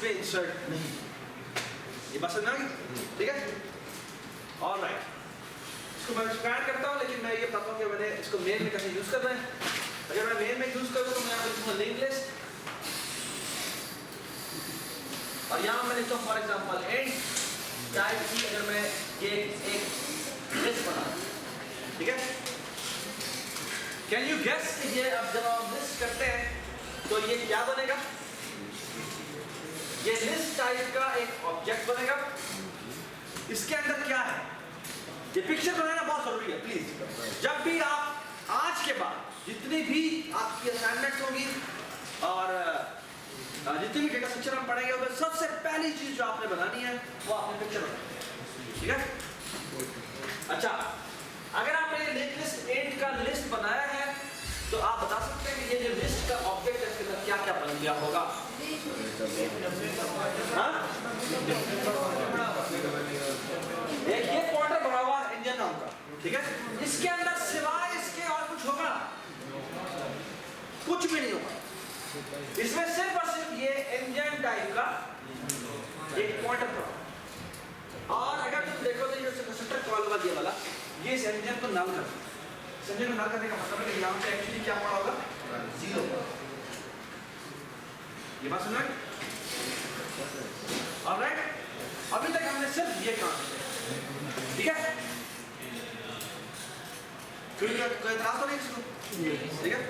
इसमें इंसर्ट नहीं। ये बात समझ आ गई? ठीक है, ऑलराइट। इसको मैं एक्सपैंड करता हूँ, लेकिन मैं ये बताता हूँ कि मैंने इसको मेन में कैसे यूज करना है। अगर मैं मेन में यूज करूँ तो मैं यहाँ पर लिखूँगा लिंक लिस्ट, और यहाँ मैं लिखता हूँ फॉर एग्जाम्पल एंड टाइप की। अगर मैं ये एक लिस्ट बना, ठीक है, कैन यू गेस ये अब जब हम लिस्ट करते हैं तो ये क्या बनेगा? ये लिस्ट टाइप का एक ऑब्जेक्ट बनेगा। इसके अंदर क्या है? ये पिक्चर बनाना बहुत जरूरी है प्लीज। जब भी आप आज के बाद जितनी भी आपकी असाइनमेंट होगी और जितनी भी डेटा स्ट्रक्चर हम पढ़ेंगे, उसमें सबसे पहली चीज जो आपने बनानी है वो आपने पिक्चर बनानी है, ठीक है? अच्छा, अगर आपने ये लिंक लिस्ट एंड का लिस्ट बनाया है तो आप बता सकते हैं कि ये जो लिस्ट का ऑब्जेक्ट है इसके अंदर क्या क्या बन गया होगा? हाँ? एक ये पॉइंटर बना हुआ इंजन नाम का, ठीक है? इसके अंदर सिवाय इसके और कुछ होगा? कुछ भी नहीं होगा। इसमें सिर्फ और सिर्फ ये इंजन टाइप का एक पॉइंटर बना। और अगर तुम देखो तो ये कंस्ट्रक्टर कॉल होगा ये वाला, ये इस इंजन को नल कर, इंजन को नल करने का मतलब है कि यहाँ पे एक्चुअली क्या पड़ा होगा? 0। ये बात सुना? ऑलराइट, अभी तक हमने सिर्फ ये काम किया, ठीक है? कोई एतराज तो नहीं इसको? ठीक है,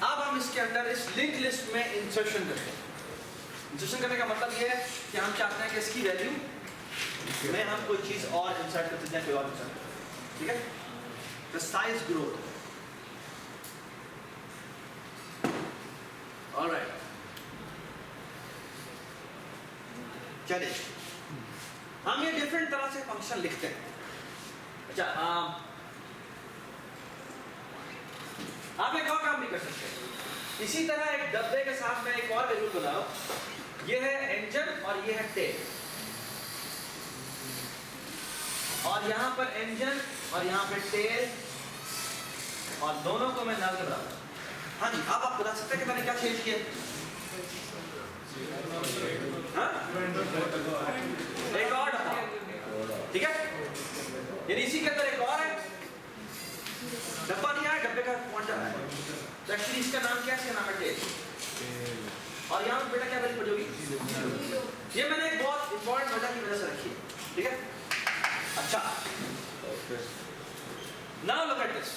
अब हम इसके अंदर इस लिंक लिस्ट में इंसर्शन करते हैं। इंसर्शन करने का मतलब ये है कि हम चाहते हैं कि इसकी वैल्यू में हम कोई चीज और इंसर्ट करते हैं, कोई और इंसर्ट करते हैं, ठीक है? The size growth. ऑलराइट, चलिए हम ये डिफरेंट तरह से फंक्शन लिखते हैं। अच्छा, आप एक और काम भी कर सकते हैं। इसी तरह एक डब्बे के साथ मैं एक और वेरिएबल बनाऊं, ये है इंजन और ये है टेल, और यहाँ पर इंजन और यहाँ पे टेल, और दोनों को मैं नल के बराबर। हाँ जी, अब आप बता सकते हैं कि मैंने क्या चेंज किया? हाँ? एक और डब्बा, ठीक है? यानी इसी के अंदर एक और है, डब्बा नहीं आया, डब्बे का पॉइंटर है। तो एक्चुअली इसका नाम क्या है? इसका नाम है टेल, और यहाँ पे बेटा क्या वैल्यू पड़ जाएगी? ये मैंने एक बहुत इंपॉर्टेंट वजह की वजह से रखी है, ठीक है? अच्छा, नाउ लुक एट दिस।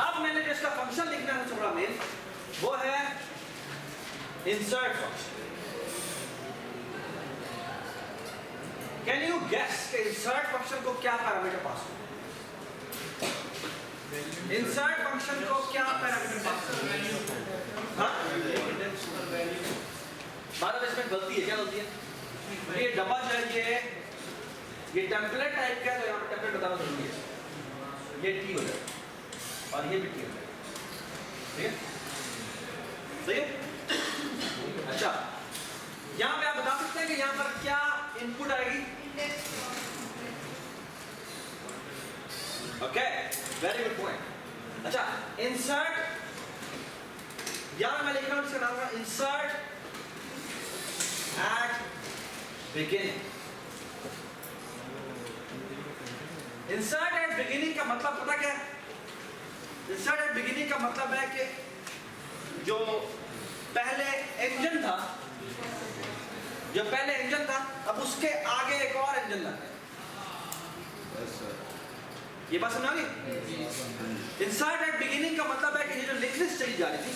अब मैंने जो इसका फंक्शन लिखना है थोड़ा मेन, वो है insert function. Can you guess कि इंसर्ट फंक्शन को क्या पैरामीटर पास हो? इंसर्ट फंक्शन को क्या पैरामीटर पास हो? हाँ? बात इसमें गलती है, क्या गलती है? ये डब्बा जो है ये टेम्पलेट टाइप का है, तो यहाँ पे टेम्पलेट बताना जरूरी है। ये टी हो जाए और ये भी टी हो जाए, ठीक है? सही है? अच्छा, यहाँ पे आप बता सकते हैं कि यहाँ पर क्या इनपुट आएगी? Okay, very good point. अच्छा, इंसर्ट, यहाँ मैं लिख रहा हूँ, इसका नाम है insert at beginning. Insert at beginning का मतलब पता क्या है? इंसर्ट एट बिगिनिंग का मतलब है कि जो पहले इंजन था, अब उसके आगे एक और इंजन लग गया। ये बात समझ आ गई? इंसर्ट एट बिगिनिंग का मतलब है कि ये जो लिंक लिस्ट चली जा रही थी,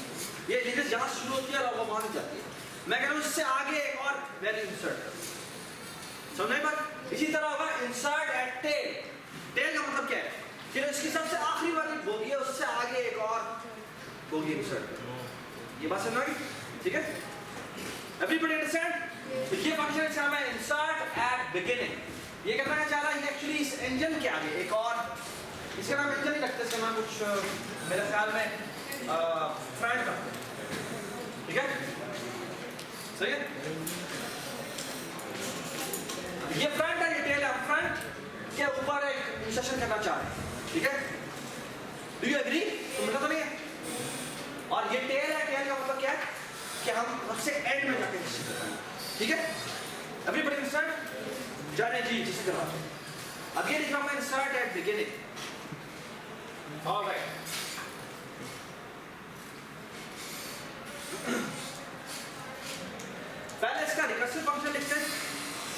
ये लिंक लिस्ट जहां शुरू होती है और वो वहां से जाती है, मैं कह रहा हूं इससे आगे एक और वैल्यू इंसर्ट कर। समझ बात? इसी तरह होगा इंसर्ट एट टेल। टेल का मतलब क्या है? कि इसकी सबसे आखिरी वाली बोगी है, उससे आगे एक और बोगी इंसर्ट कर। ये बात समझ आ गई? ठीक है? Everybody understand? तो ये फंक्शन है नाम है इंसर्ट एट बिगिनिंग। ये कहना चाह रहा है एक्चुअली इस इंजन के आगे एक और, इसका नाम इंजन नहीं रखते, इसका नाम कुछ मेरे ख्याल में फ्रंट रखते हैं, ठीक है? सही है? ये फ्रंट है, ये टेल है। फ्रंट के ऊपर एक इंसर्शन करना चाह रहे हैं, ठीक है? Do you agree? तुम मतलब तो नहीं है? और ये टेल है, टेल का मतलब क्या है? कि हम से एंड में जाके ठीक है एवरीबॉडी कैन स्टार्ट जाने जी जिस तरह again if I can start at beginning alright पहले इसका रिकर्सिव फंक्शन लिखते हैं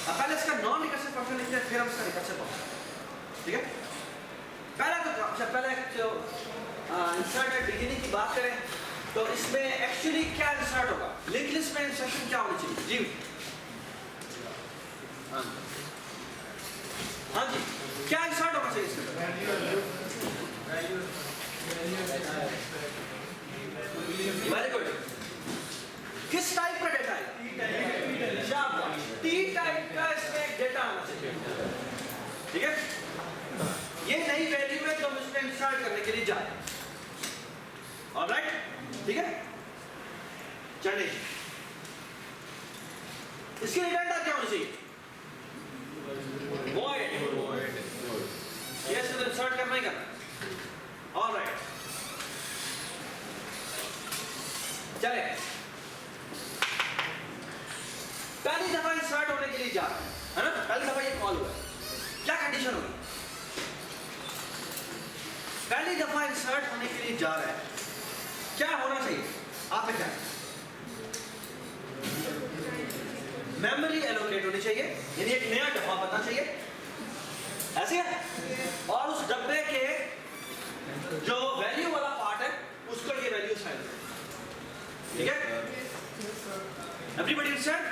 पहले इसका नॉन रिकर्सिव फंक्शन लिखते हैं फिर हम इसका रिकर्सिव फंक्शन ठीक है पहला तो पहले जो इंसर्ट एट बिगिनिंग की बात करें तो इसमें एक्चुअली क्या इंसर्ट होगा लिंक लिस्ट में इंसर्शन क्या होनी चाहिए जी हाँ जी क्या इंसर्ट होना चाहिए इसमें वेरी गुड किस टाइप का डेटा है टी टाइप का इसमें डेटा आना चाहिए ठीक है ये नई वैल्यू में तो हम इसमें इंसर्ट करने के लिए जाए ऑलराइट ठीक है चलिए इसके रिटर्न क्या होनी चाहिए void yes तो इंसर्ट करना ही करना ऑलराइट चले पहली दफा इंसर्ट होने के लिए जा रहा है ना पहली दफा ये कॉल हुआ क्या कंडीशन होगी पहली दफा इंसर्ट होने के लिए जा रहा है क्या होना चाहिए आप क्या मेमोरी एलोकेट होनी चाहिए यानी एक नया डब्बा बनना चाहिए ऐसे है और उस डब्बे के जो वैल्यू वाला पार्ट है उसको ये वैल्यू साइन ठीक है एवरीबॉडी अंडरस्टैंड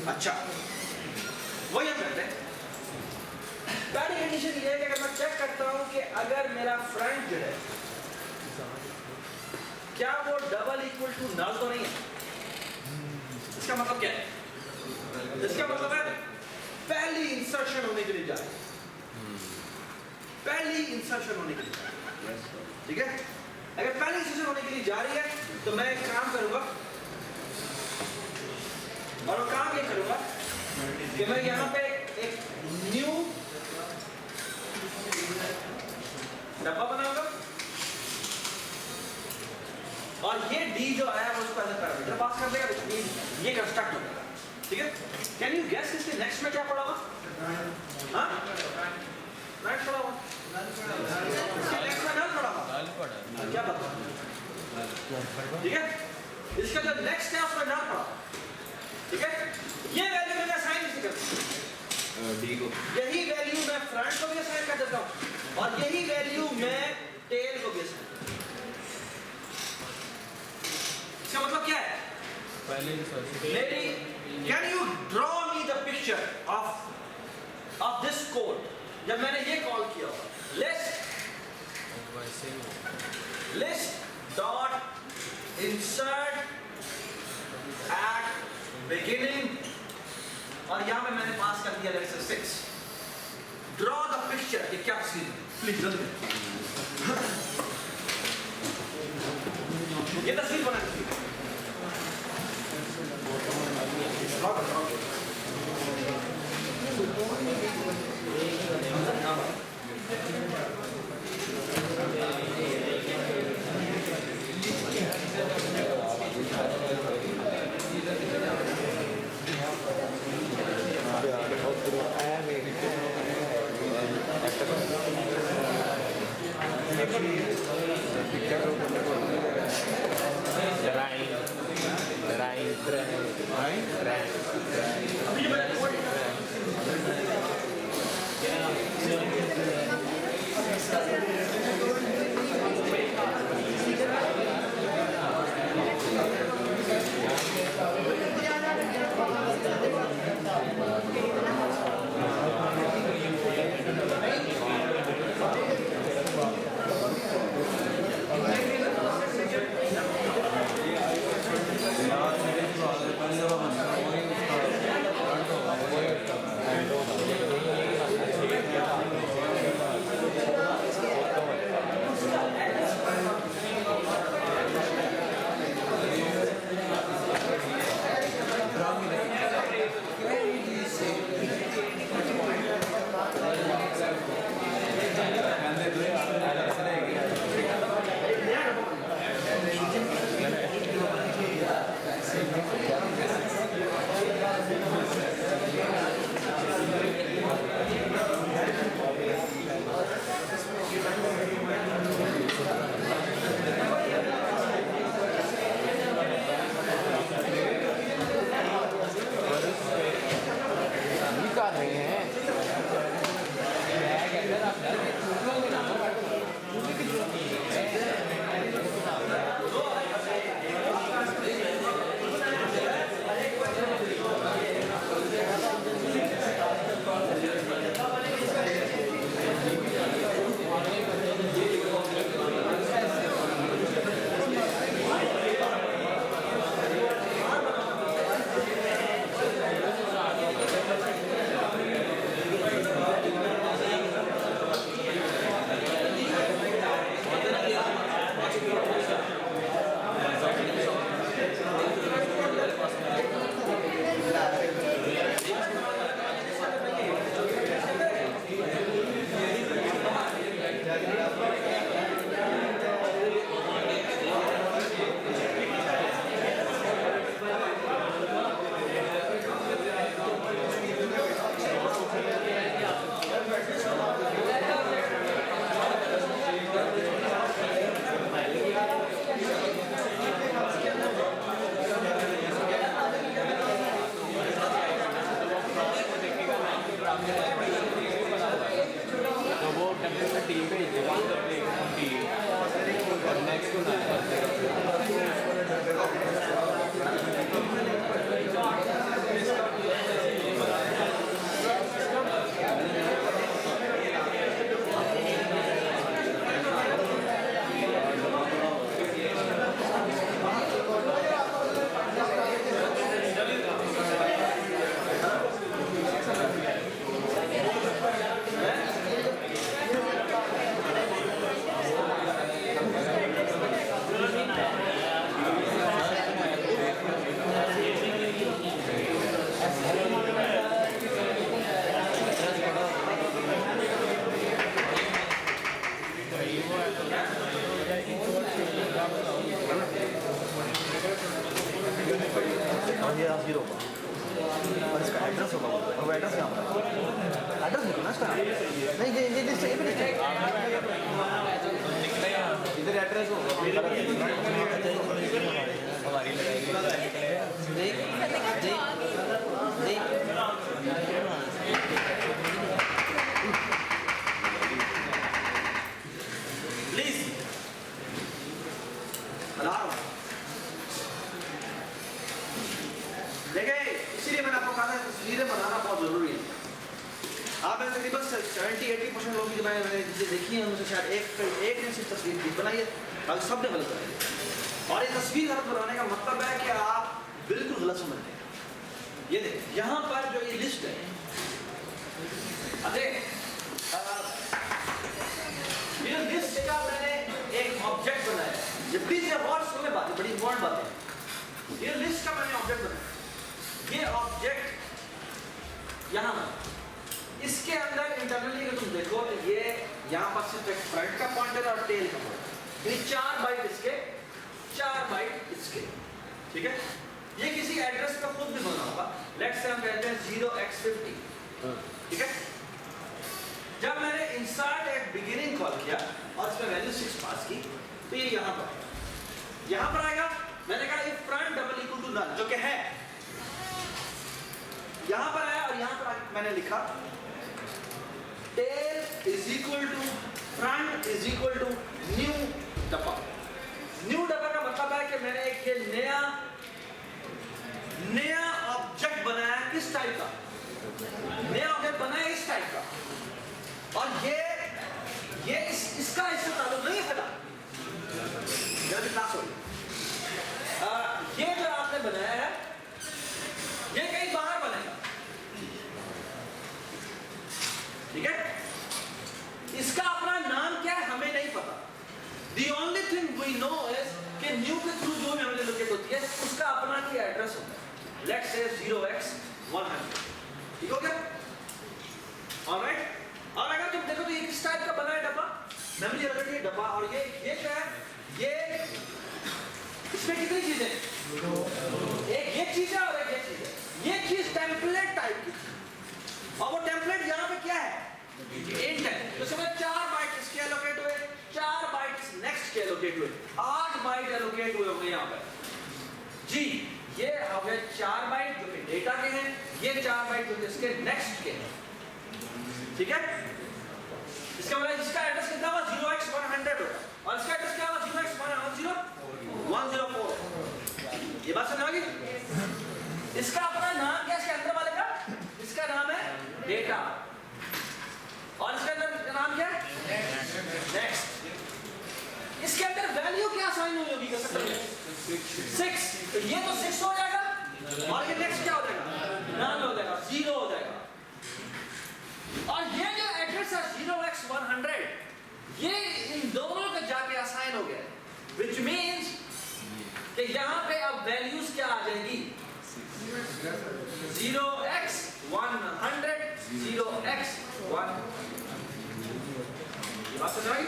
अच्छा वही हम करते हैं पहली कंडीशन ये है कि अगर मैं चेक करता हूं कि अगर मेरा फ्रेंड जो है क्या वो डबल इक्वल टू नल तो नहीं है इसका मतलब क्या है इसका मतलब है पहली इंसर्शन होने के लिए जा रही है पहली इंसर्शन होने के लिए ठीक है अगर पहली इंसर्शन होने के लिए जा रही है तो मैं एक काम करूंगा और वो काम ये करूंगा कि मैं यहां पे एक न्यू डब्बा बनाऊंगा और ये डी जो आया है उसको एज पैरामीटर पास कर देगा ये कंस्ट्रक्ट हो जाएगा ठीक है कैन यू गेस इसके नेक्स्ट में क्या पड़ा हुआ हाँ नेक्स्ट पड़ा हुआ इसके नेक्स्ट में नल पड़ा हुआ क्या पता ठीक है इसका जो नेक्स्ट है उसमें नल पड़ा ठीक है ये वैल्यू मैंने असाइन नहीं करती डी को यही वैल्यू मैं फ्रंट को भी असाइन कर देता हूं और यही वैल्यू मैं टेल को भी असाइन इसका मतलब क्या है पहले मेरी can you draw me the picture of this code जब मैंने ये कॉल किया होगा list dot insert at beginning और यहां पे मैंने पास कर दिया लेक्चर 6 ड्रॉ द पिक्चर ये क्या सीन प्लीज जल्दी ये तस्वीर बना दीजिए कर रहे हैं ये जीरो और इसका एड्रेस होगा और वो एड्रेस कहाँ पर एड्रेस लिखो ना इसका नहीं ये लिस्ट है इधर एड्रेस होगा हमारी प्लीज अलार्म देखिए, इसीलिए मैंने आपको कहा था तस्वीरें बनाना बहुत जरूरी है। आप में तकरीबन 70-80% लोग जो मैंने देखी है उनमें से शायद एक ने सिर्फ तस्वीर बनाई है, बाकी सब ने गलत बनाई है। और ये तस्वीर गलत बनाने का मतलब है कि आप बिल्कुल गलत समझते हैं। ये देखिए, यहाँ पर जो ये लिस्ट है, ये लिस्ट का मैंने एक ऑब्जेक्ट बनाया है। ये प्लीज और सुनने बातें बड़ी इंपॉर्टेंट बातें हैं। ये लिस्ट का मैंने ऑब्जेक्ट बनाया, ये ऑब्जेक्ट यहाँ इसके अंदर इंटरनली अगर तुम देखो तो ये यहाँ पर सिर्फ एक फ्रंट का पॉइंटर और टेल का पॉइंटर, ये 4 बाइट इसके 4 बाइट इसके, ठीक है। ये किसी एड्रेस का खुद भी बना होगा। लेट्स से हम कहते हैं 0x50, ठीक है। जब मैंने इंसर्ट एट बिगिनिंग कॉल किया और इसमें वैल्यू 6 पास की तो ये यहाँ पर आएगा। मैंने कहा if front double equal to null, जो कि है, यहां पर आया और यहां पर मैंने लिखा tail is equal to front is equal to new डब्बा। न्यू डब्बा का मतलब है कि मैंने एक ये नया ऑब्जेक्ट बनाया। किस टाइप का नया ऑब्जेक्ट बनाया? इस टाइप का। और ये इसका इससे ताल्लुक नहीं है। फिलहाल क्लास हो ये जो आपने बनाया है ये कहीं बाहर बनेगा, ठीक है। इसका अपना नाम क्या है हमें नहीं पता। The only thing we know is कि न्यू के थ्रू जो भी हमें लोकेट होती है उसका अपना क्या एड्रेस होता है। Let's say 0x100, ठीक हो गया? ऑलराइट। और अगर तुम देखो तो ये किस टाइप का बना है डब्बा, मेमोरी लोकेट है डब्बा। और ये क्या है? ये इसमें कितनी चीजें, एक ये चीज है और एक ये चीज है। ये चीज और वो टेम्पलेट यहाँ पे क्या है, इंट है। तो समझ 4 बाइट इसके एलोकेट हुए, 4 बाइट नेक्स्ट के एलोकेट हुए, 8 बाइट एलोकेट हुए होंगे यहाँ पे जी। ये हो गए 4 बाइट जो कि डेटा के हैं, ये 4 बाइट जो इसके नेक्स्ट के हैं, ठीक है। इसका मतलब इसका एड्रेस कितना हुआ 0x100 होगा और इसका एड्रेस क्या हुआ 0x104। ये बात समझ आ गई। इसका अपना नाम क्या है इसके अंदर वाले का, इसका नाम है डेटा और इसके अंदर नाम क्या है नेक्स्ट। इसके अंदर वैल्यू क्या असाइन हुई होगी 6, तो ये तो 6 हो जाएगा और ये नेक्स्ट क्या हो जाएगा, नल हो जाएगा, 0 हो जाएगा। और ये जो एड्रेस है 0x100 ये इन दोनों का जाके असाइन हो गया, which means कि यहाँ पे अब वैल्यूज क्या आ जाएगी 0x100 0x1। बात समझ आई?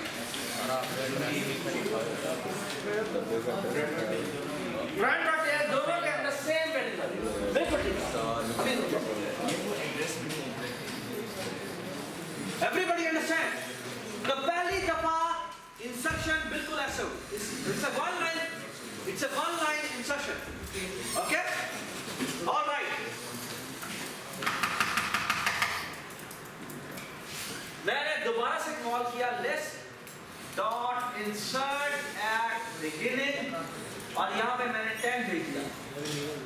फ्रंट और टेल दोनों के अंदर सेम वैल्यू बिल्कुल ठीक है। Everybody understand? The पहली दफा इंसर्शन बिल्कुल ऐसे हो, it's a one line insertion, okay? All right. मैंने दोबारा से कॉल किया list dot insert at beginning और यहाँ पे मैंने 10 भेज दिया।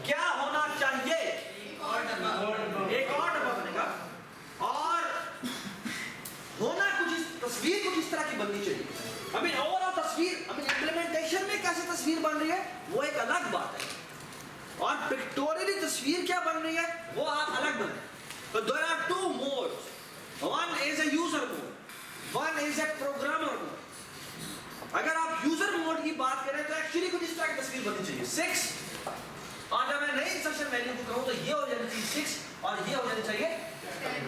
क्या होना चाहिए, एक और डब्बा बनेगा और होना तस्वीर कुछ इस तरह की बननी चाहिए। ओवरऑल तस्वीर इंप्लीमेंटेशन में कैसे तस्वीर बन रही है वो एक अलग बात है और पिक्टोरियली तस्वीर क्या बन रही है वो आप अलग बने। तो there are 2 modes, one is a user mode, one is a programmer mode. अगर आप यूजर मोड की बात करें तो एक्चुअली कुछ इस तरह की तस्वीर बननी चाहिए 6 और जब मैं नई इंसर्शन वैल्यू को कहूं तो ये हो जानी चाहिए 6 और ये हो जानी चाहिए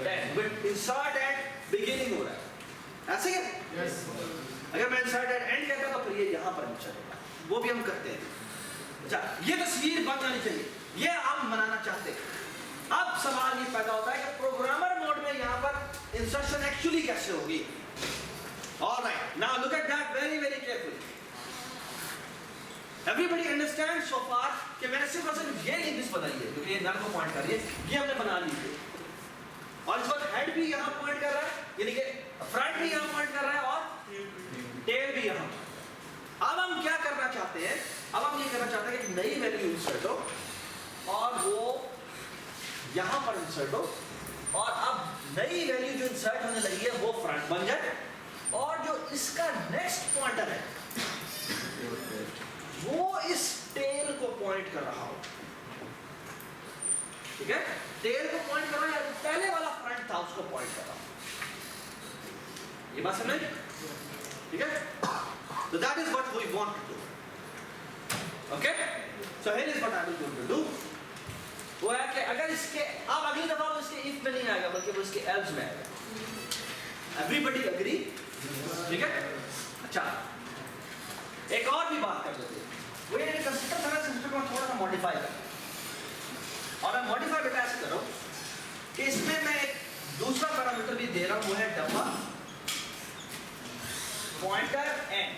10 विद इंसर्ट एट बिगिनिंग हो रहा है ऐसे ही। yes. अगर मैं इंसर्ट एट एंड कहता तो फिर ये यहां पर चलेगा, वो भी हम करते हैं। अच्छा, ये तस्वीर बन जानी चाहिए, ये हम बनाना चाहते हैं। अब सवाल ये पैदा होता है कि प्रोग्रामर मोड में यहां पर इंसर्शन एक्चुअली कैसे होगी। Alright, now look at that very very carefully. Everybody understand so far कि मैंने सिर्फ और सिर्फ ये इंग्लिश बनाई है क्योंकि ये नल को पॉइंट कर रही है, ये हमने बना ली है और इस वक्त हेड भी यहां पॉइंट कर रहा है, यानी कि फ्रंट भी यहां पॉइंट कर रहा है और टेल भी यहां। अब हम क्या करना चाहते हैं, अब हम ये करना चाहते हैं कि नई वैल्यू इंसर्ट हो और वो यहां पर इंसर्ट हो और अब नई वैल्यू जो इंसर्ट होने लगी है वो फ्रंट बन जाए और जो इसका नेक्स्ट पॉइंटर है वो इस टेल को पॉइंट कर रहा हो, ठीक है। टेल को पॉइंट कर रहा है या पहले वाला फ्रंट था उसको पॉइंट कर रहा हो, ये बात समझ, ठीक है। So that is what we want to do, okay? So here is what I will going to do. वो है कि अगर इसके अब अगली दफा वो इसके if में नहीं आएगा बल्कि वो इसके else में आएगा। Everybody agree? ठीक है। अच्छा, एक और भी बात कर लेते हैं। वो ये कंस्ट्रक्टर था ना, सिस्टम को थोड़ा सा मॉडिफाई कर और मैं मॉडिफाई बेटा ऐसे कर रहा हूँ कि इसमें मैं एक दूसरा पैरामीटर भी दे रहा हूँ, वो है डब्बा पॉइंटर एन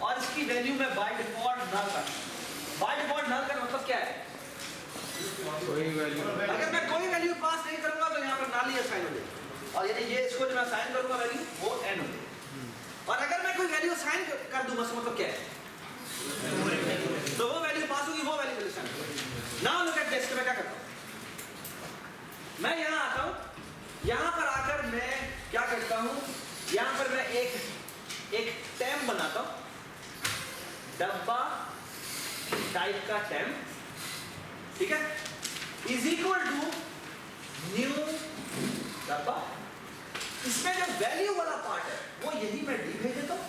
और इसकी वैल्यू में बाय डिफॉल्ट नल कर। बाय डिफॉल्ट नल का मतलब क्या है, अगर मैं कोई वैल्यू पास नहीं करूंगा तो यहाँ पर नल ही असाइन हो जाएगी और यानी ये इसको जो मैं असाइन करूंगा वैल्यू वो एन हो जाएगी और अगर मैं कोई वैल्यू असाइन कर दूंगा मतलब क्या है तो वो वैल्यू पास होगी, वो वैल्यू असाइन होगी। नाउ लुक एट दिस, मैं क्या करता हूँ, मैं यहाँ आता हूँ, यहाँ पर आकर मैं क्या करता हूँ, यहाँ पर मैं एक टैम बनाता हूँ, डब्बा टाइप का टैम, ठीक है, इज इक्वल टू न्यू डब्बा। इसमें जो वैल्यू वाला पार्ट है वो यही मैं डी भेज देता हूँ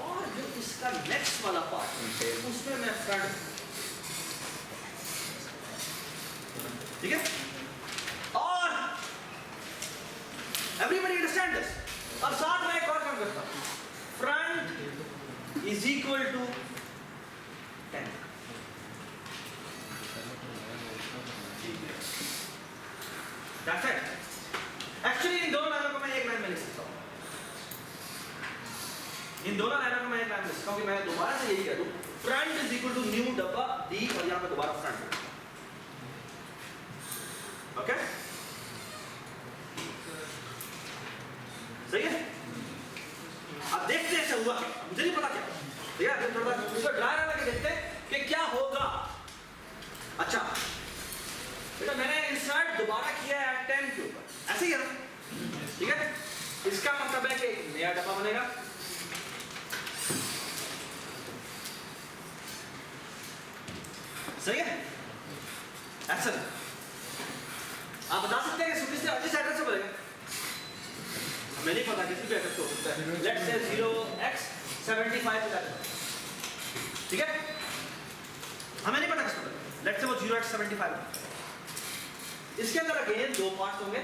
और जो इसका नेक्स्ट वाला पार्ट है उसमें मैं फ्रंट, ठीक है। और एवरीबॉडी अंडरस्टैंड दिस और साथ में एक और काम करता हूं, front is equal to 10। That's it. Actually इन दोनों लाइनों को मैं एक लाइन में लिख सकता हूँ। इन दोनों लाइनों को मैं एक लाइन में लिख सकता हूँ कि मैं दोबारा से यही कह दूँ, front is equal to new डब्बा डी और यहाँ पे दोबारा फ्रंट। ओके सही है। अब देखते हैं ऐसा हुआ, मुझे नहीं पता क्या, ठीक है, थोड़ा इसको ड्राई लगा के देखते हैं कि क्या होगा। अच्छा बेटा मैंने इंसर्ट दोबारा किया है 10 के ऊपर, ऐसे ही है ना, ठीक है। इसका मतलब है कि एक नया डब्बा बनेगा, सही है। ऐसा आप बता सकते हैं कि जिस एड्रेस से बनेगा, हमें नहीं पता किसी भी एड्रेस को हो सकता है। लेट्स से 0x75 पे जाते हैं, ठीक है, हमें नहीं पता किसको बनेगा। लेट्स से वो 0x75। इसके अंदर अगेन दो पार्ट्स होंगे,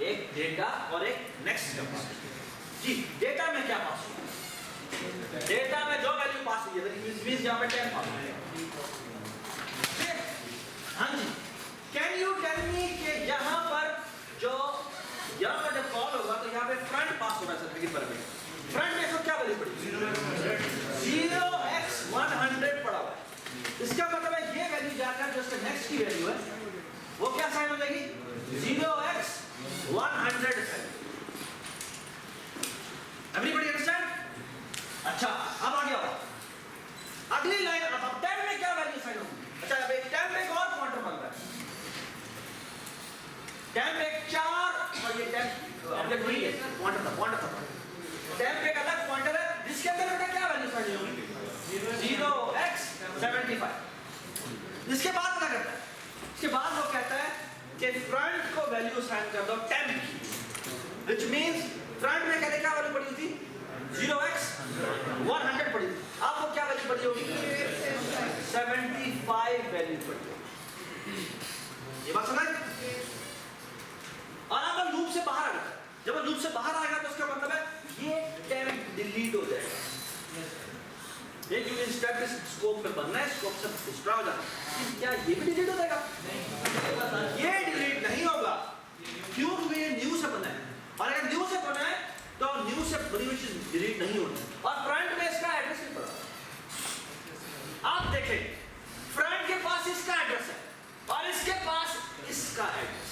एक डेटा और एक नेक्स्ट का पार्ट। जी डेटा में क्या पास हुआ, डेटा में जो वैल्यू पास हुई है, मींस यहां पे 10 पास हुआ है। हाँ जी, कैन यू टेल मी कि यहां पर जो यहां पर जब कॉल होगा तो यहां पे फ्रंट पास होना चाहिए कि पर में फ्रंट में तो क्या वैल्यू पड़ी, 0x100 पड़ा हुआ है। इसका मतलब है ये वैल्यू जाकर जो इसका नेक्स्ट की वैल्यू है वो क्या साइन हो जाएगी, 0x100 साइन। Everybody understand? अच्छा अब आ गया अगली लाइन। अब 10 में क्या वैल्यू साइन होगी? अच्छा अब 10 में एक और क्वांटम बन रहा है, 10 में 4 और ये 10 ऑब्जेक्ट वही है, क्वांटम था 10 पे एक अलग क्वांटम है जिसके अंदर बेटा क्या वैल्यू साइन होगी, 0x75। इसके बाद क्या करता है, इसके बाद वो कहता है कि फ्रंट को वैल्यू साइन कर दो 10 की, व्हिच मींस फ्रंट में कहते क्या वैल्यू पड़ी थी, 0x100 पड़ी थी। आपको क्या वैल्यू पड़ी होगी, 75 वैल्यू पड़ी होगी। ये बात समझ? और अब लूप से बाहर आ गया, जब लूप से बाहर आएगा तो उसका मतलब है ये 10 डिलीट हो जाएगा। ये क्योंकि इंस्टेंट स्कोप पे बनना है, स्कोप से दूसरा हो जाना, क्या ये भी डिलीट हो जाएगा? ये डिलीट नहीं होगा, क्योंकि ये न्यू से बना है, और अगर न्यू से बना है तो न्यू से बनी हुई चीज डिलीट नहीं होती। और फ्रंट में इसका एड्रेस नहीं पड़ा, आप देखें फ्रंट के पास इसका एड्रेस है और इसके पास इसका एड्रेस,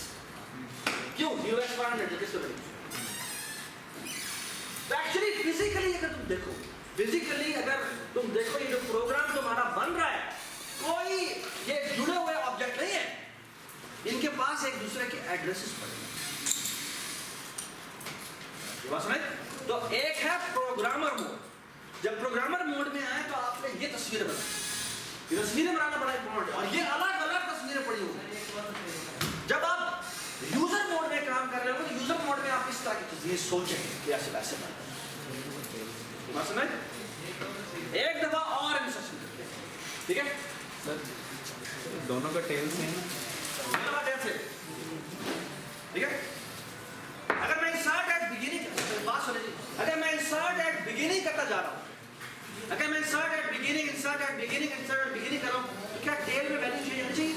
क्यों 0x100 किसको बनी? तो एक्चुअली फिजिकली अगर तुम देखो, ये जो प्रोग्राम तुम्हारा बन रहा है, कोई ये जुड़े हुए ऑब्जेक्ट नहीं है, इनके पास एक दूसरे के एड्रेसेस पड़े। ये बात समझ? तो एक है प्रोग्रामर मोड। जब प्रोग्रामर मोड में आए तो आपने ये तस्वीरें बनाई, ये तस्वीरें बनाना बड़ा इंपॉर्टेंट है, और ये अलग अलग तस्वीरें पड़ी होंगी। जब आप यूजर मोड में काम कर रहे हो तो यूजर मोड में आप इस तरह की चीजें सोचेंगे कि ऐसे वैसे बनना। बात समझ? एक दफा और इंस्ट्रक्शन करते हैं, ठीक है सर? दोनों का टेल सेम है, ठीक है। अगर मैं इंसर्ट एट बिगिनिंग, बात सुनिए, अगर मैं इंसर्ट एट बिगिनिंग करता जा रहा हूं, अगर मैं इंसर्ट एट बिगिनिंग कर रहा हूं, तो क्या टेल में वैल्यू चेंज होनी चाहिए?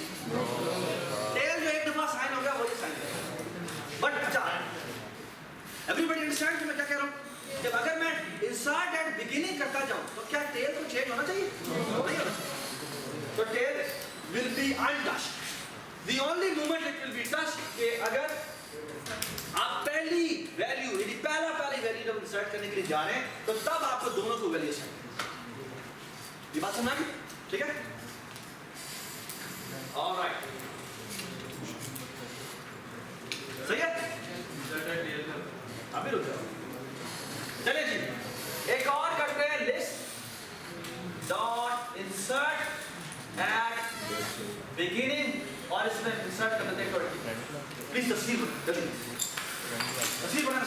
टेल जो एक दफा साइन हो गया वही साइन करेगा। बट अच्छा एवरीबॉडी अंडरस्टैंड मैं क्या कह रहा हूं? जब अगर मैं इंसर्ट एट बिगिनिंग करता जाऊं तो क्या टेल को चेंज होना चाहिए? नहीं होना चाहिए। तो tail will be untouched. The only moment it will be touched कि अगर आप पहली वैल्यू जब इंसर्ट करने के लिए जा रहे हैं तो तब आपको दोनों को वैल्यू सेट, ये बात समझ में? ठीक है, ऑलराइट, सही है। अभी रुक जाओ, चलिए जी एक और करते हैं, list dot insert at beginning, और इसमें इंसर्ट कर देते हैं 20। प्लीज तस्वीर बनाना, तस्वीर बनाना।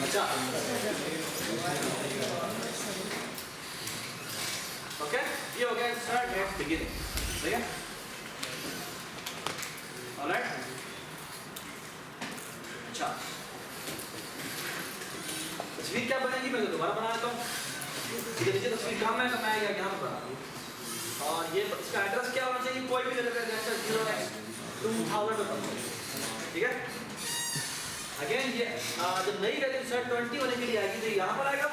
अच्छा ओके, ये हो गया स्टार्ट एट बिगिनिंग, ठीक है? ऑलराइट, अच्छा तस्वीर क्या बनेगी मैं दोबारा बना देता हूँ। नीचे तस्वीर कहाँ है तो मैं यहाँ पर बना दूँ और ये इसका एड्रेस क्या होना चाहिए, कोई भी जगह जैसे 0x2000 ठीक है? अगेन ये जब नई वैल्यू सेट 20 होने के लिए आएगी तो यहाँ पर आएगा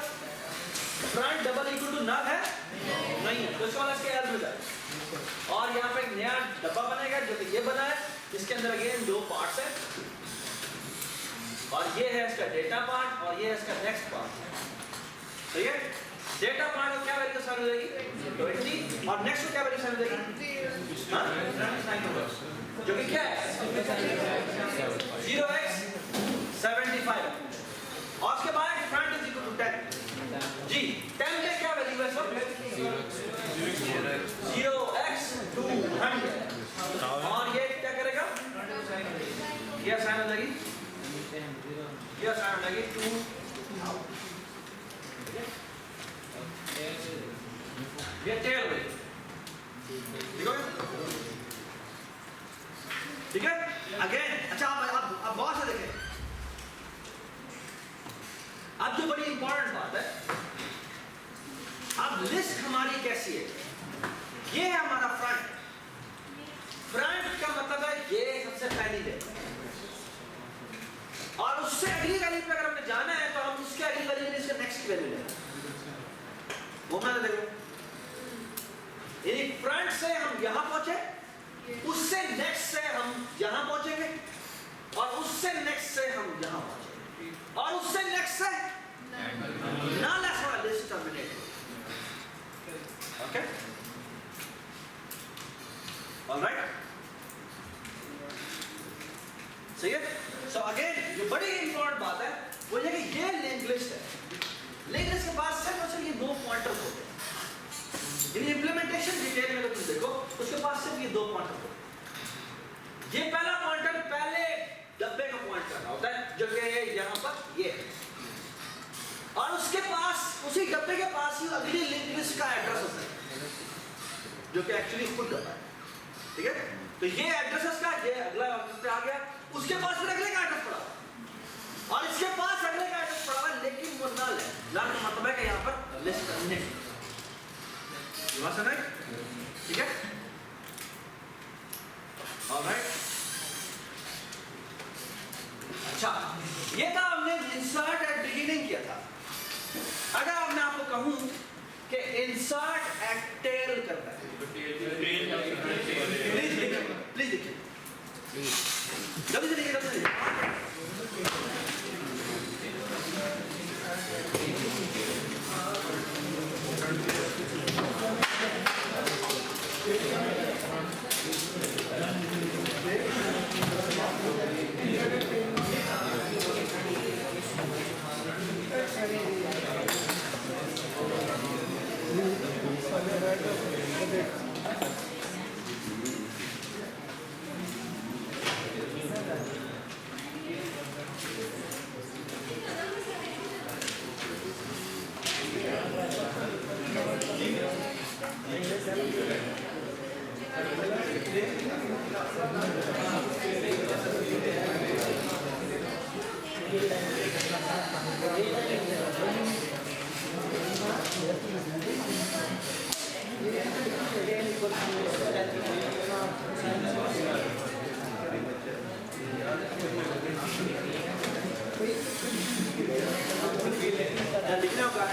front double equal to null है नहीं है तो इसका मतलब इसके एल में जाए और यहाँ पे एक नया डब्बा बनेगा जो कि ये बना है जिसके अंदर अगेन दो पार्ट्स है और ये है इसका डेटा पार्ट और ये है इसका नेक्स्ट पार्ट, ठीक है? डेटा पार्ट को क्या वैल्यू साइन हो जाएगी 20 और नेक्स्ट को क्या वैल्यू साइन हो जाएगी जो कि क्या है 0x75 और उसके बाद फ्रंट इज इक्वल टू 10 जी 10 के क्या वैल्यू है सब 0x200 और ये क्या करेगा ये साइन हो जाएगी ये साइन हो जाएगी 2 ये टेल हुई ठीक है अगेन अच्छा अब बहुत से देखें अब जो बड़ी इंपॉर्टेंट बात है अब लिस्ट हमारी कैसी है ये है हमारा फ्रंट का मतलब है ये सबसे पहली है और उससे अगली वैल्यू पे अगर हमें जाना है तो हम उसके अगली वैल्यू में इसका नेक्स्ट वैल्यू लेना वो मैं देखो यानी फ्रंट से हम यहां पहुंचे उससे नेक्स्ट से हम यहां पहुंचेंगे और उससे नेक्स्ट से हम यहां पहुंचेंगे और उससे नेक्स्ट से ना लेस वाला लिस्ट टर्मिनेट ओके ऑलराइट सही है सो अगेन जो बड़ी इंपॉर्टेंट बात है वो ये कि ये लिंक लिस्ट है लिंक लिस्ट के बाद सिर्फ और सिर्फ ये दो पॉइंटर्स होते हैं यानी इंप्लीमेंटेशन डिटेल में तुम देखो उसके पास सिर्फ ये दो पॉइंटर होते हैं ये पहला पॉइंटर पहले डब्बे का पॉइंट करना होता है जो कि यहाँ पर ये है और उसके पास उसी डब्बे के पास ही अगली लिंक लिस्ट का एड्रेस होता है जो कि एक्चुअली खुद डब्बा है ठीक है तो ये एड्रेस का ये अगला एड्रेस पे आ गया उसके पास फिर अगले का एड्रेस पड़ा और इसके पास अगले का एड्रेस पड़ा हुआ लेकिन वो नल है नल का मतलब है कि यहाँ पर लिस्ट टर्मिनेट ठीक है ऑलराइट अच्छा ये था हमने इंसर्ट एट बिगिनिंग किया था अगर अब मैं आपको कहूं कि इंसर्ट एट टेल करना है प्लीज देखिए जल्दी से देखिए जल्दी से लिखने होगा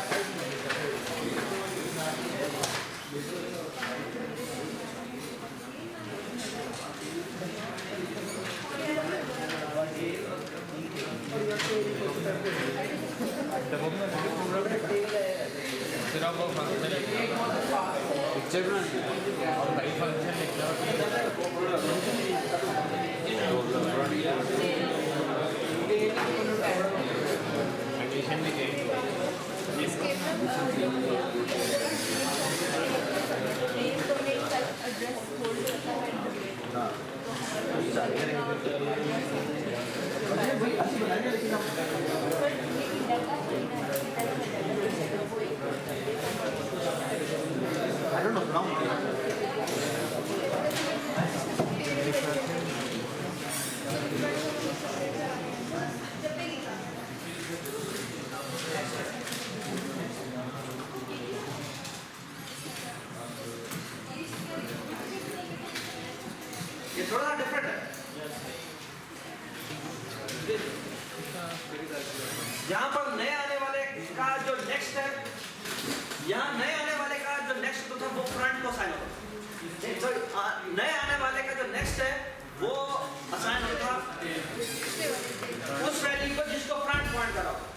फिर आप वो फंक्शन पिक्चर बनानी है और भाई फंक्शन लिखना एडिशन भी I don't know, now. ये थोड़ा सा डिफरेंट है। यहाँ पर नए आने वाले का जो नेक्स्ट है, यहाँ नए आने वाले का जो नेक्स्ट होता है वो फ्रंट को असाइन होता है। नए आने वाले का जो नेक्स्ट है वो असाइन होता उस वैल्यू को जिसको फ्रंट पॉइंट करा होगा।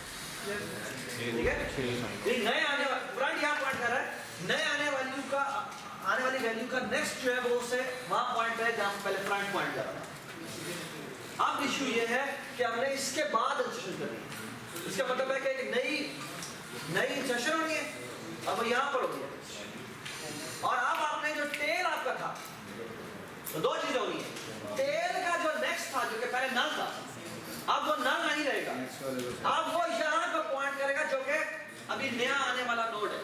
ठीक है, ये नए आने वाले फ्रंट यहाँ पॉइंट कर रहा है, नए आने वाली का आने वाली वैल्यू का नेक्स्ट जो है वो उसे वहां पॉइंट करे जहां से पहले फ्रंट पॉइंट कर रहा था। अब इशू ये है कि हमने इसके बाद इंसर्शन करनी है। इसका मतलब है कि एक नई इंसर्शन होनी है, अब वो यहां पर होगी। और अब आपने जो टेल आपका था, तो दो चीजें होनी है। टेल का जो नेक्स्ट था, जो कि पहले नल था, अब वो नल नहीं रहेगा, अब वो यहां पर पॉइंट करेगा जो कि अभी नया आने वाला नोड है।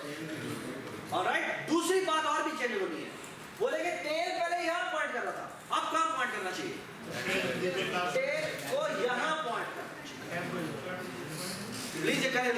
ऑलराइट, दूसरी बात और भी चेंज होनी है। बोलेंगे टेल पहले यहां पॉइंट कर रहा था, अब कहां पॉइंट करना चाहिए? टेल को यहां पॉइंट करना चाहिए। लीजिए करें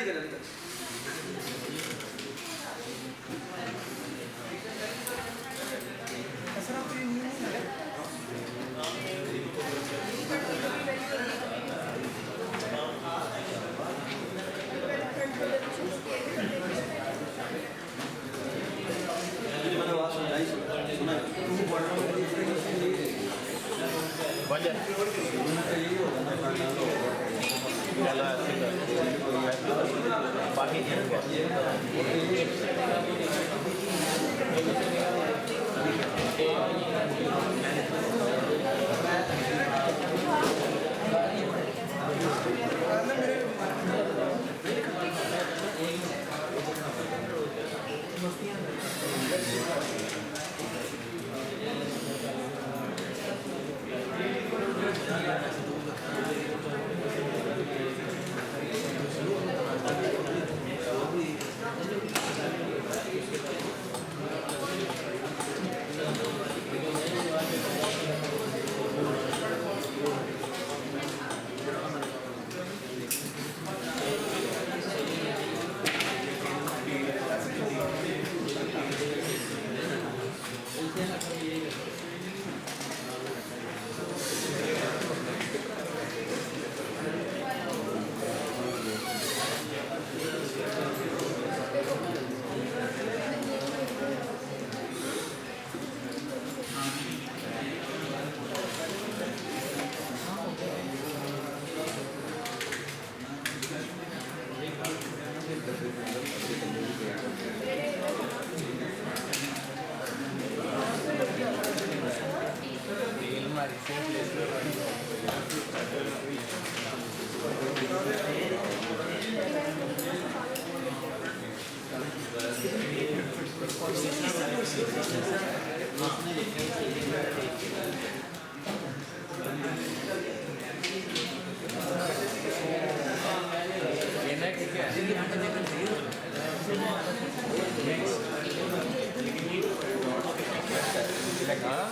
लगा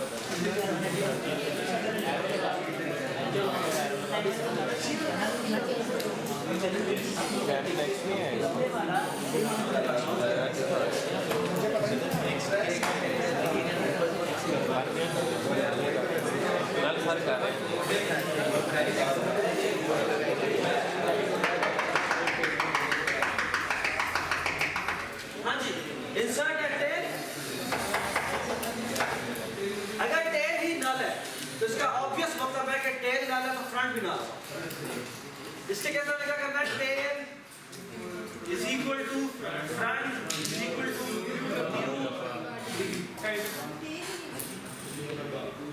नेक्स्ट नहीं आएगा नल सर कर रहे हाँ जी, इंसर्ट एट टेल। अगर टेल ही नल है तो इसका ऑब्वियस मतलब है कि टेल नल है तो फ्रंट भी नल है। इसके कैसे क्या करना है? Tail is equal to front is equal to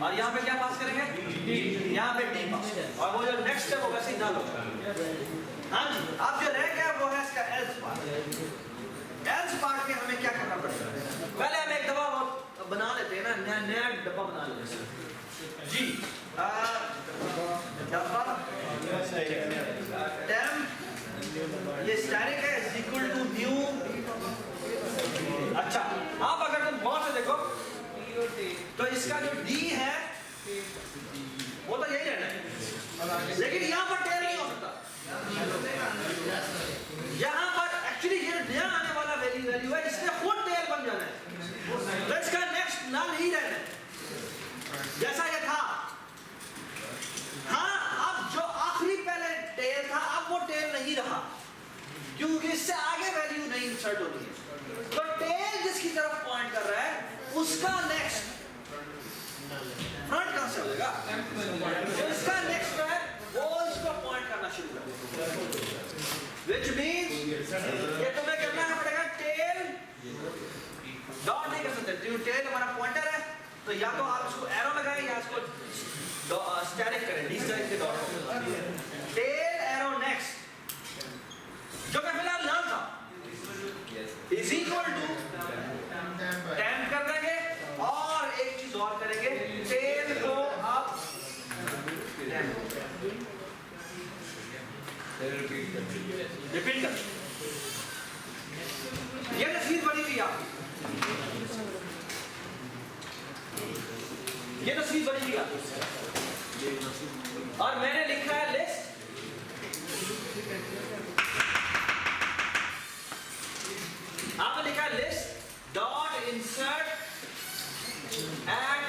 और यहाँ पे क्या पास करेंगे? यहाँ पे डी पास, और वो जो नेक्स्ट है वो वैसे ही नल होगा। हाँ जी, अब जो रह गया वो है इसका एल्स पार्ट। एल्स पार्ट में हमें क्या करना पड़ेगा? पहले हम एक दफा बना लेते हैं ना, नया डब्बा बना लेते हैं जी। टेम ये स्टैटिक है इज इक्वल टू न्यू। अच्छा, आप अगर तुम बहुत से देखो तो इसका जो डी है वो तो यही रहना है, लेकिन यहाँ पर टेल नहीं हो सकता। यहाँ पर एक्चुअली ये नया आने वाला वैल्यू है, इसमें खुद टेल बन जाना है, तो इसका नेक्स्ट नल ही रहना है जैसा ये था। हाँ, अब जो आखिरी पहले टेल था अब वो टेल नहीं रहा, क्योंकि इससे आगे वैल्यू नहीं इंसर्ट होती है। तो टेल जिसकी तरफ पॉइंट कर रहा है उसका नेक्स्ट फ्रंट कहां से होगा? जो इसका नेक्स्ट है वो इसको पॉइंट करना शुरू कर देगा, which means ये तुम्हें करना है पड़ेगा टेल डॉट नहीं कर सकते, जो टेल हमारा पॉइंटर है तो या तो आप इसको एरो लगाएं या इसको स्टैटिक करें, डी स्टैटिक के डॉट टेल एरो नेक्स्ट जो कि फिलहाल नाम था इज इक्वल टू टेम्प कर देंगे और एक चीज और करेंगे, टेल को आप रिपीट कर। ये तस्वीर बनी हुई आपकी, ये तस्वीर बनी हुई आपकी और मैंने लिखा है लिस्ट। आपने लिखा है list dot insert eight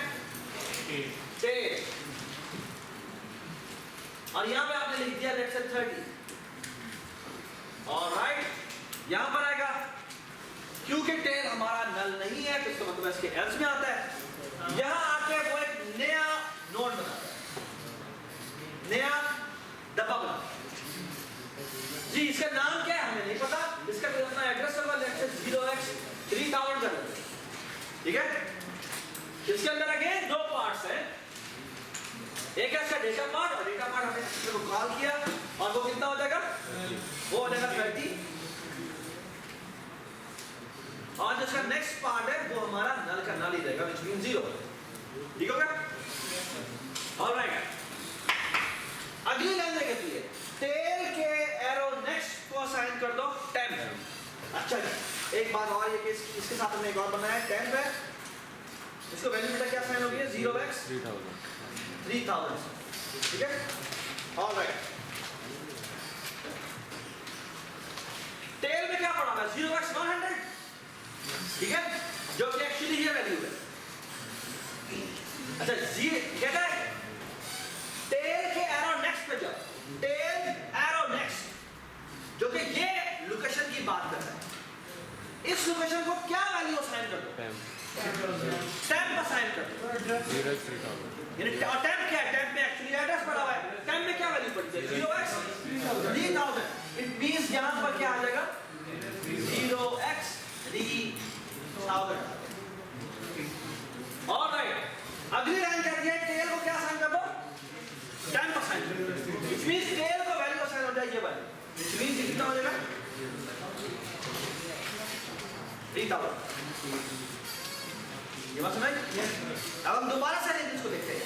tell और यहां पे आपने लिख दिया लेट्स से 30। ऑलराइट, यहां पर आएगा क्योंकि टेल हमारा नल नहीं है तो इसका मतलब इसके एल्स में आता है। यहां आके वो एक नया नोड बनाता है, नया डब्बा बनाता है जी। इसका नाम क्या है हमें नहीं पता, इसका अपना एड्रेस होगा लेट्स से 0x3000 कर देते हैं, ठीक है। इसके अंदर अगेन दो पार्ट्स हैं, एक है इसका डेटा पार्ट और डेटा पार्ट हमने इसको कॉल किया और वो कितना हो जाएगा? वो हो जाएगा 30 और जो इसका नेक्स्ट पार्ट है वो हमारा नल का नल ही रहेगा, which means 0। ठीक हो गया? ऑलराइट, अगली लाइन देखिए, टेल के एरो नेक्स्ट को असाइन कर दो टेम्प। अच्छा जी, एक बात और, ये इसके साथ हमने एक और बनाया है, टेम्प है, इसको वैल्यू बेटा क्या असाइन होगी? 0x3000, ठीक है। ऑलराइट, टेल में क्या पड़ा है? 0x100, ठीक है, जो कि एक्चुअली ये वैल्यू है। अच्छा जी, कहता है टेल के एरो नेक्स्ट पे जाओ, टेल एरो नेक्स्ट, जो कि ये लोकेशन की बात कर रहा है, इस लोकेशन को क्या वैल्यू असाइन कर दो? टेम्प असाइन कर दो। 0x3000 यानी टेम्प क्या है? टेम्प में एक्चुअली एड्रेस पड़ा हुआ है, टेम्प में क्या वैल्यू पड़ी है? 0x3000। इट मींस यहां पर क्या आ जाएगा? 0x3000। ऑलराइट, अगली लाइन कहती है टेल को क्या असाइन कर दो? टेम्प असाइन कर दो, व्हिच मींस टेल को वैल्यू असाइन हो जाए ये वाली, व्हिच मींस ये कितना हो जाएगा? 3000। ये बात समझ? अब हम दोबारा से लिंक लिस्ट को देखते हैं।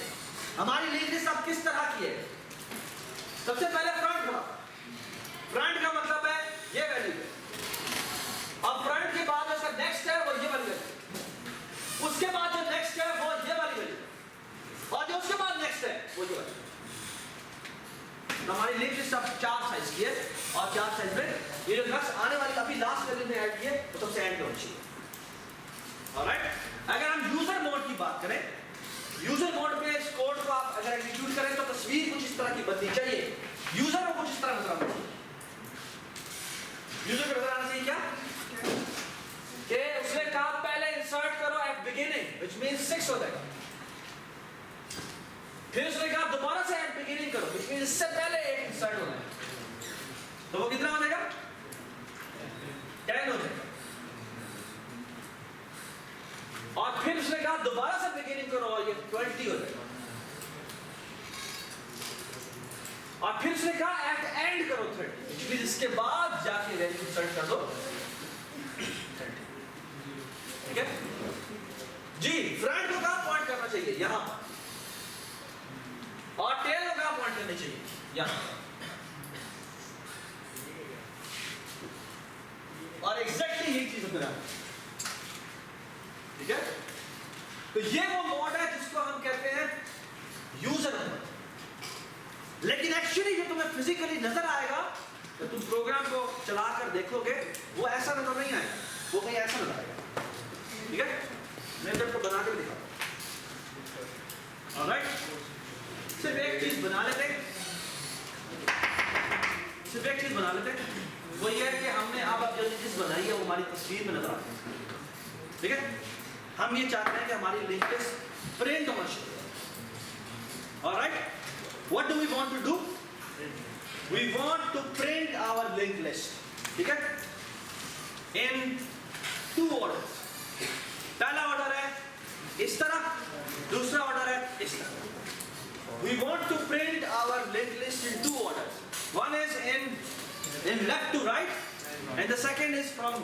हमारी लिंक लिस्ट अब किस तरह की है? सबसे पहले फ्रंट का, फ्रंट का मतलब है ये वैल्यू है, और फ्रंट के बाद उसका नेक्स्ट है वो ये वाली वैल्यू, उसके बाद जो नेक्स्ट है वो ये वाली वैल्यू। लिस्ट अब 4 साइज की है और 4 साइज में ये जो नेक्स्ट आने वाली अभी लास्ट वैल्यू में ऐड की है वो सबसे एंड में होनी चाहिए। ऑलराइट, अगर हम यूजर मोड की बात करें, यूजर मोड में इस कोड को आप अगर एग्जीक्यूट करें तो तस्वीर कुछ इस तरह की बननी चाहिए, यूजर को कुछ इस तरह नजर आना चाहिए। यूजर को नजर आना चाहिए क्या कि उसने कहा पहले इंसर्ट करो एट बिगिनिंग व्हिच मींस 6 हो जाएगा, फिर उसने कहा दोबारा से एट बिगिनिंग करो व्हिच मींस इससे पहले 8 इंसर्ट होना है, तो वो कितना हो जाएगा 10 हो जाएगा। और फिर उसने कहा दोबारा से बिगिनिंग करो और ये 20 हो जाएगा, और फिर उसने कहा एट एंड करो 30 व्हिच मींस इसके बाद जाके वैल्यू इंसर्ट कर दो 30। ठीक है जी, फ्रंट को कहां पॉइंट करना चाहिए, यहां, और टेल को कहां पॉइंट करनी चाहिए, यहां। और एग्जैक्टली यही चीज होता है। ठीक है, तो ये वो मोड है जिसको हम कहते हैं यूजर मोड। लेकिन एक्चुअली जो तुम्हें फिजिकली नजर आएगा जब तुम प्रोग्राम को चलाकर देखोगे वो ऐसा नजर नहीं आएगा, वो कहीं ऐसा नजर आएगा। ठीक है, मैं जब बना के दिखाता हूं। ऑलराइट, सिर्फ एक चीज बना लेते, सिर्फ एक चीज बना लेते, वो ये है कि हमने अब जो चीज बनाई है वो हमारी तस्वीर में नजर आती है। ठीक है, हम ये चाहते हैं कि हमारी लिंक लिस्ट प्रिंट होना चाहिए। Alright, what do we want to do, we want to print our link list. ठीक है, इन 2 ऑर्डर्स। पहला ऑर्डर है इस तरह, दूसरा ऑर्डर है इस तरह। We want to print our link list in 2 orders, one is in left to right and the second is from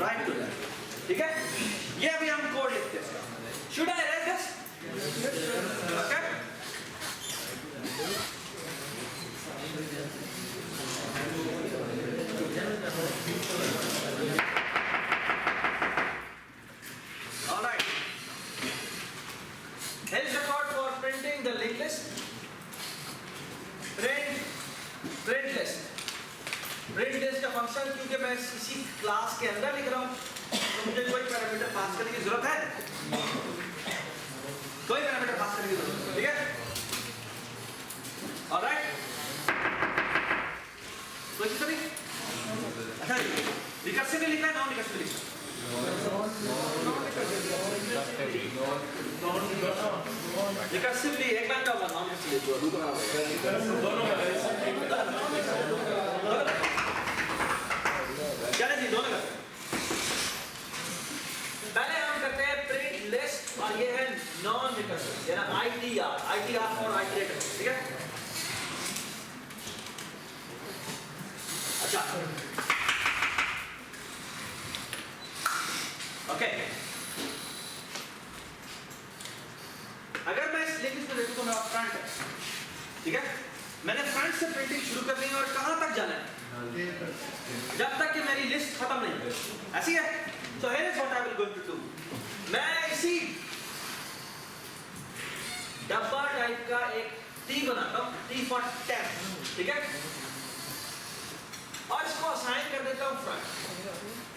right to left। ठीक है, ये अभी हम कोड लिखते हैं। Should I write this? Okay? All right. Here's the code for printing the linked list. Print list। Print list का function, क्योंकि मैं इसी क्लास के अंदर लिख रहा हूं तो मुझे कोई पैरामीटर पास करने की जरूरत है, कोई पैरामीटर पास करने की जरूरत है। ठीक है, ऑलराइट, कोई चीज नहीं। अच्छा, रिकर्सिवली लिखना है, नॉन रिकर्सिवली लिखना है? रिकर्सिवली एक लाइन का होगा, नॉन रिकर्सिवली दोनों चले जी, दोनों करते हैं। पहले हम करते हैं प्रिंट लिस्ट और ये है नॉन रिकर्सिव, यानी ITR फॉर आइटरेटर। ठीक है, अच्छा, ओके, अगर मैं इस लिंक लिस्ट में देखूं तो मेरा फ्रंट है। ठीक है, मैंने फ्रंट से प्रिंटिंग शुरू कर दी है और कहां तक जाना है, जब तक कि मेरी लिस्ट खत्म नहीं हो, ऐसी है। So here is what I will going to do, मैं इसी डब्बा टाइप का एक T बनाता हूं, T for tab। ठीक है, और इसको असाइन कर देता हूं फ्रंट।